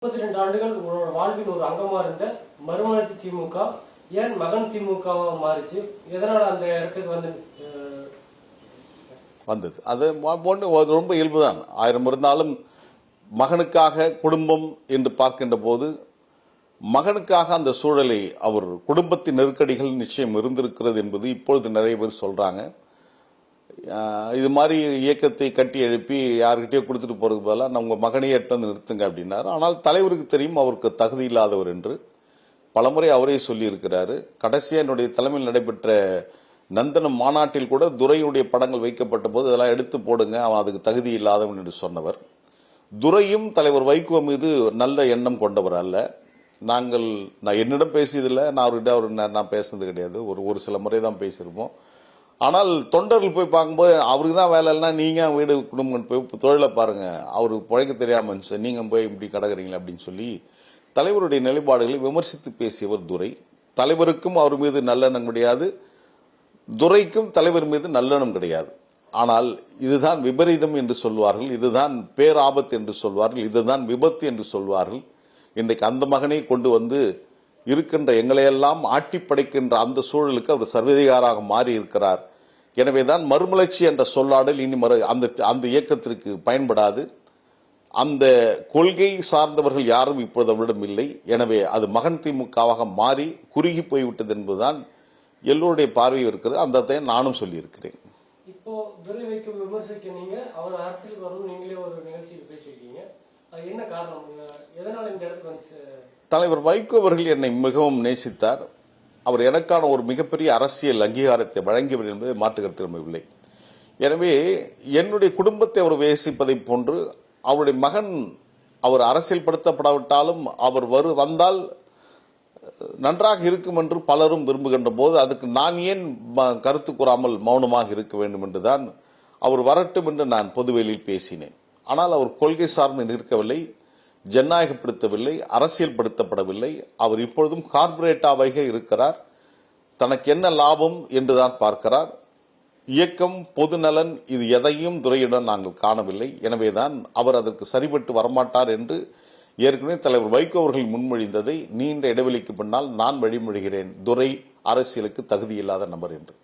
32 ஆண்டுகள் உங்களோட வாழ்வின் ஒரு அங்கமா இருந்த மறுமலர்ச்சி திமுக ஏன் மகன் திமுக மாறிச்சு? எதனால அந்த இடத்துக்கு வந்தது? அது ரொம்ப இயல்புதான். 1000 இருந்தாலும் மகனுக்காக குடும்பம் என்று பார்க்கின்ற போது மகனுக்காக அந்த சூழலை அவர் குடும்பத்தின் நெருக்கடிகள் நிச்சயம் இருந்திருக்கிறது என்பது இப்பொழுது நிறைய பேர் சொல்றாங்க. இது மாதிரி இயக்கத்தை கட்டி எழுப்பி யாருக்கிட்டே கொடுத்துட்டு போறது போல உங்க மகனையே எட்டு வந்து நிறுத்துங்க அப்படின்னாரு. ஆனால் தலைவருக்கு தெரியும் அவருக்கு தகுதி இல்லாதவர் என்று பலமுறை அவரே சொல்லி இருக்கிறாரு. கடைசியா என்னுடைய தலைமையில் நடைபெற்ற நந்தனம் மாநாட்டில் கூட துரையுடைய படங்கள் வைக்கப்பட்ட போது அதெல்லாம் எடுத்து போடுங்க, அவன் அதுக்கு தகுதி இல்லாதவன் என்று சொன்னவர். துரையும் தலைவர் வைகோ மீது நல்ல எண்ணம் கொண்டவர் அல்ல. நான் என்னிடம் பேசியதில்லை, நான் அவர்கிட்ட நான் பேசுனது கிடையாது. ஒரு சில முறை தான் பேசியிருப்போம். ஆனால் தொண்டர்கள் போய் பார்க்கும்போது அவருக்கு தான் வேலை இல்லைன்னா நீங்க வீடு குடும்பம் போய் தொழிலை பாருங்க, அவருக்கு பிழைக்க தெரியாம நீங்க போய் இப்படி கடக்குறீங்களா அப்படின்னு சொல்லி தலைவருடைய நிலைப்பாடுகளை விமர்சித்து பேசியவர் துரை. தலைவருக்கும் அவர் மீது நல்லெண்ணம் கிடையாது, துரைக்கும் தலைவர் மீது நல்லெண்ணம் கிடையாது. ஆனால் இதுதான் விபரீதம் என்று சொல்வார்கள், இதுதான் பேராபத்து என்று சொல்வார்கள், இதுதான் விபத்து என்று சொல்வார்கள். இன்றைக்கு அந்த மகனை கொண்டு வந்து இருக்கின்ற எங்களையெல்லாம் ஆட்டி படைக்கின்ற அந்த சூழலுக்கு அவர் சர்வதிகாராக மாறி இருக்கிறார். எனவேதான் மறுமலர்ச்சி என்ற சொல்லாடல் இனி அந்த இயக்கத்திற்கு பயன்படாது. அந்த கொள்கை சார்ந்தவர்கள் யாரும் இப்போது அவரிடம் இல்லை. எனவே அது மகன் திமுகவாக மாறி குறுகி போய்விட்டது என்பதுதான் எல்லோருடைய பார்வையும் இருக்கிறது. அந்த நானும் சொல்லியிருக்கிறேன். இப்போ துரை வைக்கும் விமர்சிக்க நீங்க அவர் அரசியலுக்கு வரணும் நீங்களே ஒரு நிகழ்ச்சியில் பேசியிருக்கீங்க. அது என்ன காரணம்? எதனால இந்த இடத்துக்கு வந்து தலைவர் வைகோ அவர்கள் என்னை மிகவும் நேசித்தார். அவர் எனக்கான ஒரு மிகப்பெரிய அரசியல் அங்கீகாரத்தை வழங்கியவர் என்பதை மாற்றுக்கருத்து இல்லை. எனவே என்னுடைய குடும்பத்தை அவர் நேசிப்பதை போன்று அவருடைய மகன் அவர் அரசியல் படுத்தப்படாவிட்டாலும் அவர் வந்தால் நன்றாக இருக்கும் என்று பலரும் விரும்புகின்ற போது அதுக்கு நான் ஏன் கருத்து கூறாமல் மௌனமாக இருக்க வேண்டும் என்றுதான் அவர் வரட்டும் என்று நான் பொதுவெளியில் பேசினேன். ஆனால் அவர் கொள்கை சார்ந்து நிற்கவில்லை, ஜனநாயகப்படுத்தவில்லை, அரசியல் படுத்தப்படவில்லை. அவர் இப்பொழுதும் கார்பரேட்டாவாக இருக்கிறார். தனக்கு என்ன லாபம் என்றுதான் பார்க்கிறார். இயக்கம், பொதுநலன், இது எதையும் துரையுடன் நாங்கள் காணவில்லை. எனவேதான் அவர் அதற்கு சரிபட்டு வரமாட்டார் என்று ஏற்கனவே தலைவர் வைகோ அவர்கள் முன்மொழிந்ததை நீண்ட இடைவெளிக்கு பின்னால் நான் வழிமொழிகிறேன். துரை அரசியலுக்கு தகுதியில்லாத நபர் என்று.